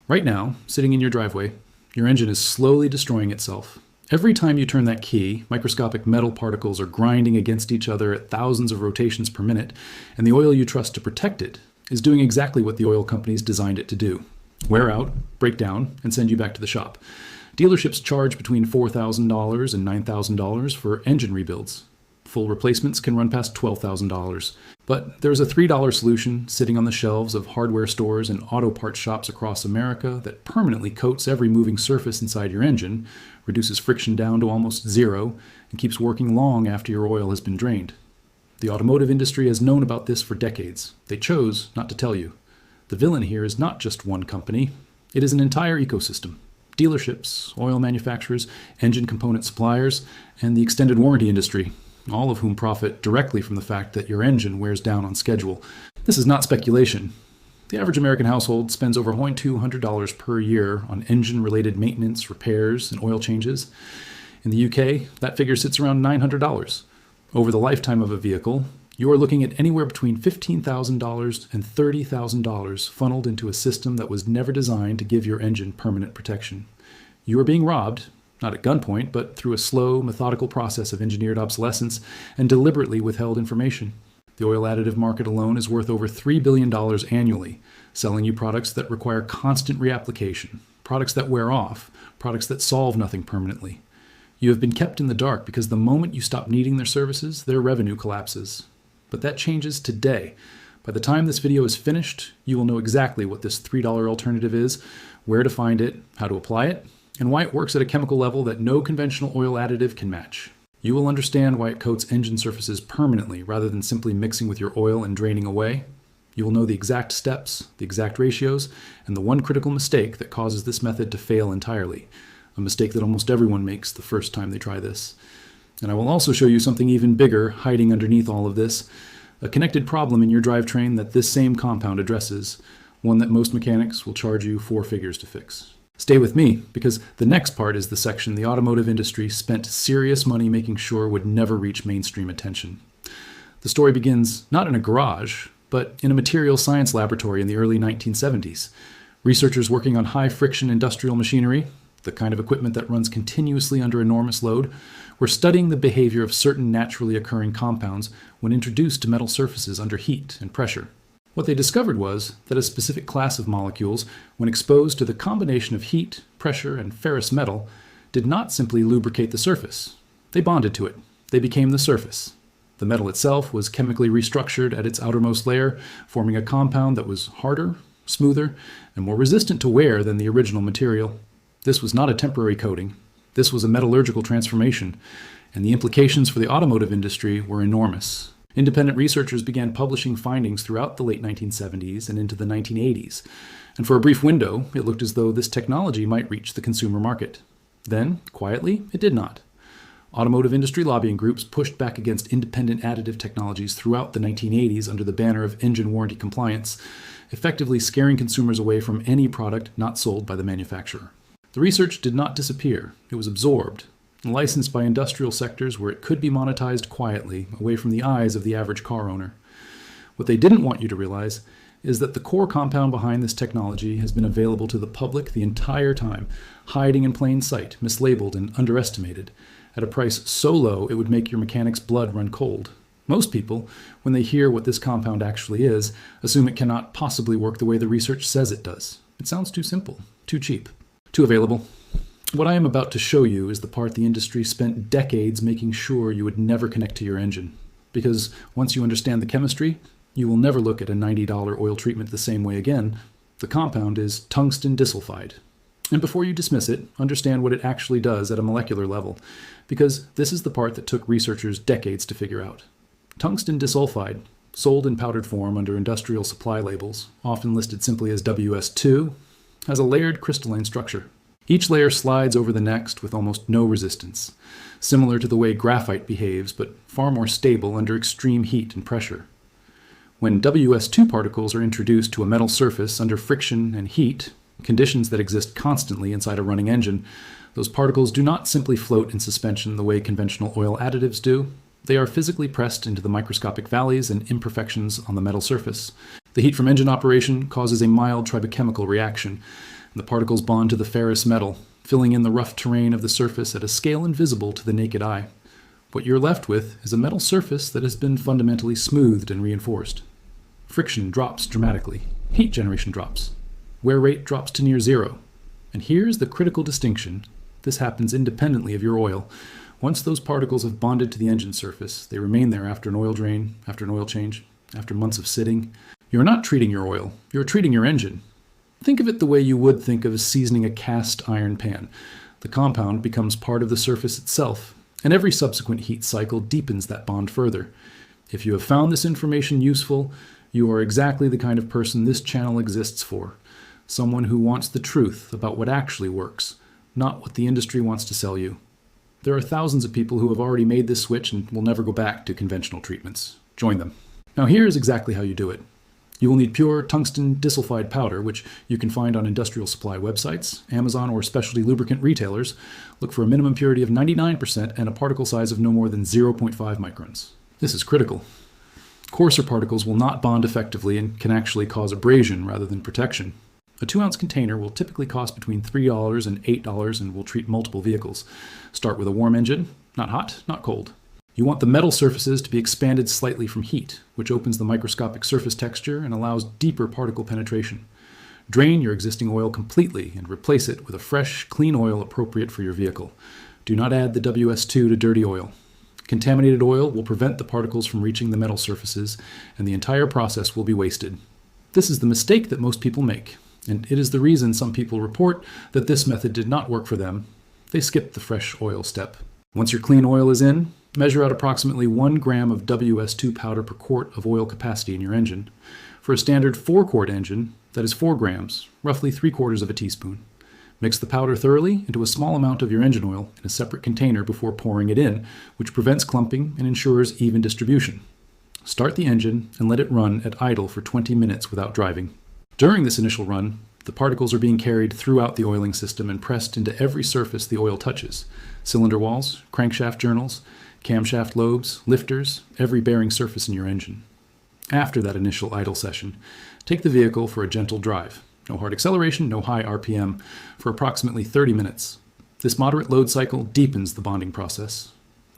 Right now, sitting in your driveway, your engine is slowly destroying itself. Every time you turn that key, microscopic metal particles are grinding against each other at thousands of rotations per minute, and the oil you trust to protect it is doing exactly what the oil companies designed it to do: wear out, break down, and send you back to the shop. Dealerships charge between $4,000 and $9,000 for engine rebuilds. Full replacements can run past $12,000. But there's a $3 solution sitting on the shelves of hardware stores and auto parts shops across America that permanently coats every moving surface inside your engine, reduces friction down to almost zero, and keeps working long after your oil has been drained. The automotive industry has known about this for decades. They chose not to tell you. The villain here is not just one company. It is an entire ecosystem. Dealerships, oil manufacturers, engine component suppliers, and the extended warranty industry, all of whom profit directly from the fact that your engine wears down on schedule. This is not speculation. The average American household spends over $200 per year on engine-related maintenance, repairs, and oil changes. In the UK, that figure sits around $900. Over the lifetime of a vehicle, you are looking at anywhere between $15,000 and $30,000 funneled into a system that was never designed to give your engine permanent protection. You are being robbed, not at gunpoint, but through a slow, methodical process of engineered obsolescence and deliberately withheld information. The oil additive market alone is worth over $3 billion annually, selling you products that require constant reapplication, products that wear off, products that solve nothing permanently. You have been kept in the dark because the moment you stop needing their services, their revenue collapses. But that changes today. By the time this video is finished, you will know exactly what this $3 alternative is, where to find it, how to apply it, and why it works at a chemical level that no conventional oil additive can match. You will understand why it coats engine surfaces permanently rather than simply mixing with your oil and draining away. You will know the exact steps, the exact ratios, and the one critical mistake that causes this method to fail entirely, a mistake that almost everyone makes the first time they try this. And I will also show you something even bigger hiding underneath all of this, a connected problem in your drivetrain that this same compound addresses, one that most mechanics will charge you 4 figures to fix. Stay with me, because the next part is the section the automotive industry spent serious money making sure would never reach mainstream attention. The story begins not in a garage, but in a materials science laboratory in the early 1970s. Researchers working on high-friction industrial machinery, the kind of equipment that runs continuously under enormous load, were studying the behavior of certain naturally occurring compounds when introduced to metal surfaces under heat and pressure. What they discovered was that a specific class of molecules, when exposed to the combination of heat, pressure, and ferrous metal, did not simply lubricate the surface. They bonded to it. They became the surface. The metal itself was chemically restructured at its outermost layer, forming a compound that was harder, smoother, and more resistant to wear than the original material. This was not a temporary coating. This was a metallurgical transformation, and the implications for the automotive industry were enormous. Independent researchers began publishing findings throughout the late 1970s and into the 1980s, and for a brief window, it looked as though this technology might reach the consumer market. Then, quietly, it did not. Automotive industry lobbying groups pushed back against independent additive technologies throughout the 1980s under the banner of engine warranty compliance, effectively scaring consumers away from any product not sold by the manufacturer. The research did not disappear. It was absorbed and licensed by industrial sectors where it could be monetized quietly, away from the eyes of the average car owner. What they didn't want you to realize is that the core compound behind this technology has been available to the public the entire time, hiding in plain sight, mislabeled and underestimated, at a price so low it would make your mechanic's blood run cold. Most people, when they hear what this compound actually is, assume it cannot possibly work the way the research says it does. It sounds too simple, too cheap, too available. What I am about to show you is the part the industry spent decades making sure you would never connect to your engine. Because once you understand the chemistry, you will never look at a $90 oil treatment the same way again. The compound is tungsten disulfide. And before you dismiss it, understand what it actually does at a molecular level, because this is the part that took researchers decades to figure out. Tungsten disulfide, sold in powdered form under industrial supply labels, often listed simply as WS2, has a layered crystalline structure. Each layer slides over the next with almost no resistance, similar to the way graphite behaves, but far more stable under extreme heat and pressure. When WS2 particles are introduced to a metal surface under friction and heat, conditions that exist constantly inside a running engine, those particles do not simply float in suspension the way conventional oil additives do. They are physically pressed into the microscopic valleys and imperfections on the metal surface. The heat from engine operation causes a mild tribochemical reaction. The particles bond to the ferrous metal, filling in the rough terrain of the surface at a scale invisible to the naked eye. What you're left with is a metal surface that has been fundamentally smoothed and reinforced. Friction drops dramatically. Heat generation drops. Wear rate drops to near zero. And here's the critical distinction. This happens independently of your oil. Once those particles have bonded to the engine surface, they remain there after an oil drain, after an oil change, after months of sitting. You're not treating your oil. You're treating your engine. Think of it the way you would think of seasoning a cast iron pan. The compound becomes part of the surface itself, and every subsequent heat cycle deepens that bond further. If you have found this information useful, you are exactly the kind of person this channel exists for. Someone who wants the truth about what actually works, not what the industry wants to sell you. There are thousands of people who have already made this switch and will never go back to conventional treatments. Join them. Now here's exactly how you do it. You will need pure tungsten disulfide powder, which you can find on industrial supply websites, Amazon, or specialty lubricant retailers. Look for a minimum purity of 99% and a particle size of no more than 0.5 microns. This is critical. Coarser particles will not bond effectively and can actually cause abrasion rather than protection. A 2-ounce container will typically cost between $3 and $8 and will treat multiple vehicles. Start with a warm engine, not hot, not cold. You want the metal surfaces to be expanded slightly from heat, which opens the microscopic surface texture and allows deeper particle penetration. Drain your existing oil completely and replace it with a fresh, clean oil appropriate for your vehicle. Do not add the WS2 to dirty oil. Contaminated oil will prevent the particles from reaching the metal surfaces, and the entire process will be wasted. This is the mistake that most people make, and it is the reason some people report that this method did not work for them. They skipped the fresh oil step. Once your clean oil is in, measure out approximately 1 gram of WS2 powder per quart of oil capacity in your engine. For a standard 4-quart engine, that is 4 grams, roughly 3/4 of a teaspoon. Mix the powder thoroughly into a small amount of your engine oil in a separate container before pouring it in, which prevents clumping and ensures even distribution. Start the engine and let it run at idle for 20 minutes without driving. During this initial run, the particles are being carried throughout the oiling system and pressed into every surface the oil touches: cylinder walls, crankshaft journals, camshaft lobes, lifters, every bearing surface in your engine. After that initial idle session, take the vehicle for a gentle drive. No hard acceleration, no high RPM, for approximately 30 minutes. This moderate load cycle deepens the bonding process.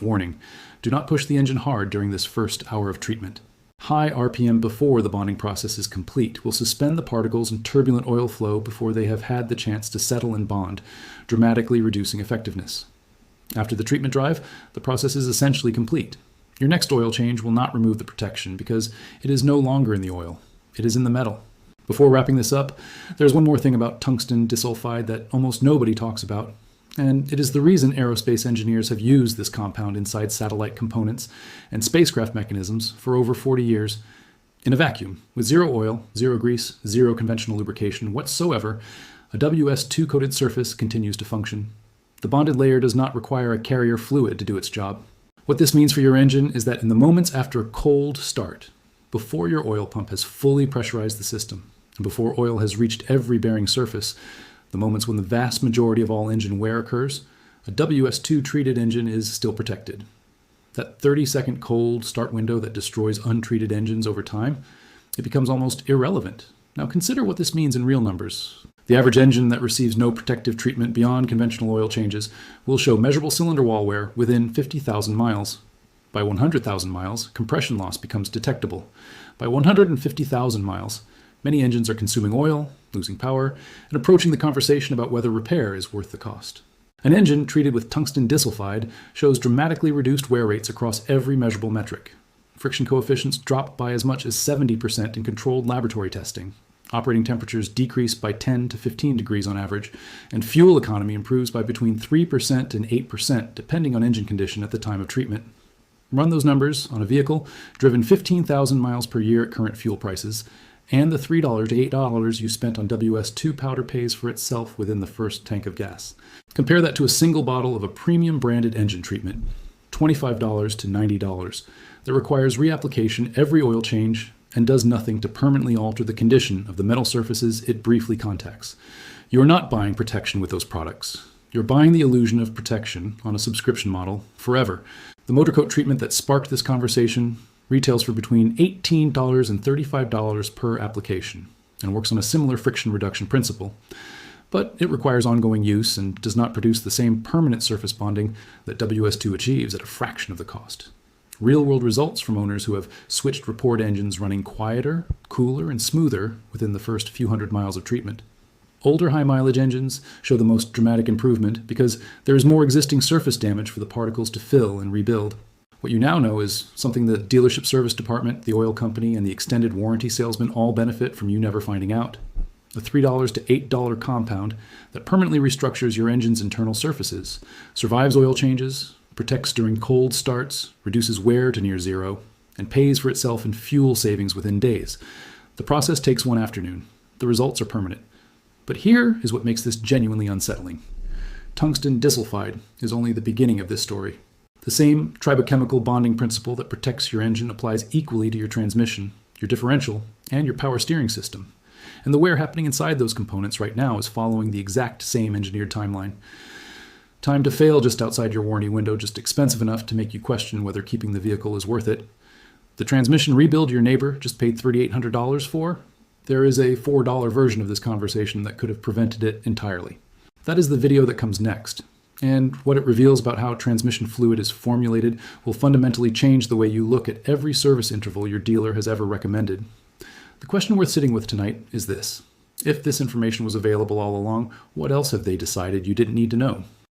Warning: do not push the engine hard during this first hour of treatment. High RPM before the bonding process is complete will suspend the particles in turbulent oil flow before they have had the chance to settle and bond, dramatically reducing effectiveness. After the treatment drive, the process is essentially complete. Your next oil change will not remove the protection because it is no longer in the oil. It is in the metal. Before wrapping this up, there's one more thing about tungsten disulfide that almost nobody talks about, and it is the reason aerospace engineers have used this compound inside satellite components and spacecraft mechanisms for over 40 years. In a vacuum, with zero oil, zero grease, zero conventional lubrication whatsoever, a WS2-coated surface continues to function. The bonded layer does not require a carrier fluid to do its job. What this means for your engine is that in the moments after a cold start, before your oil pump has fully pressurized the system, and before oil has reached every bearing surface, the moments when the vast majority of all engine wear occurs, a WS2 treated engine is still protected. That 30-second cold start window that destroys untreated engines over time, it becomes almost irrelevant. Now consider what this means in real numbers. The average engine that receives no protective treatment beyond conventional oil changes will show measurable cylinder wall wear within 50,000 miles. By 100,000 miles, compression loss becomes detectable. By 150,000 miles, many engines are consuming oil, losing power, and approaching the conversation about whether repair is worth the cost. An engine treated with tungsten disulfide shows dramatically reduced wear rates across every measurable metric. Friction coefficients drop by as much as 70% in controlled laboratory testing. Operating temperatures decrease by 10 to 15 degrees on average, and fuel economy improves by between 3% and 8%, depending on engine condition at the time of treatment. Run those numbers on a vehicle driven 15,000 miles per year at current fuel prices, and the $3 to $8 you spent on WS2 powder pays for itself within the first tank of gas. Compare that to a single bottle of a premium branded engine treatment, $25 to $90, that requires reapplication every oil change and does nothing to permanently alter the condition of the metal surfaces it briefly contacts. You're not buying protection with those products. You're buying the illusion of protection on a subscription model forever. The Motorkote treatment that sparked this conversation retails for between $18 and $35 per application and works on a similar friction reduction principle. but it requires ongoing use and does not produce the same permanent surface bonding that WS2 achieves at a fraction of the cost. Real-world results from owners who have switched report engines running quieter, cooler, and smoother within the first few hundred miles of treatment. Older high-mileage engines show the most dramatic improvement because there is more existing surface damage for the particles to fill and rebuild. What you now know is something the dealership service department, the oil company, and the extended warranty salesman all benefit from you never finding out. A $3 to $8 compound that permanently restructures your engine's internal surfaces, survives oil changes, protects during cold starts, reduces wear to near zero, and pays for itself in fuel savings within days. The process takes one afternoon. The results are permanent. But here is what makes this genuinely unsettling. Tungsten Disulfide is only the beginning of this story. The same tribochemical bonding principle that protects your engine applies equally to your transmission, your differential, and your power steering system. And the wear happening inside those components right now is following the exact same engineered timeline. Time to fail just outside your warranty window, just expensive enough to make you question whether keeping the vehicle is worth it. The transmission rebuild your neighbor just paid $3,800 for? There is a $4 version of this conversation that could have prevented it entirely. That is the video that comes next. And what it reveals about how transmission fluid is formulated will fundamentally change the way you look at every service interval your dealer has ever recommended. The question worth sitting with tonight is this. If this information was available all along, what else have they decided you didn't need to know?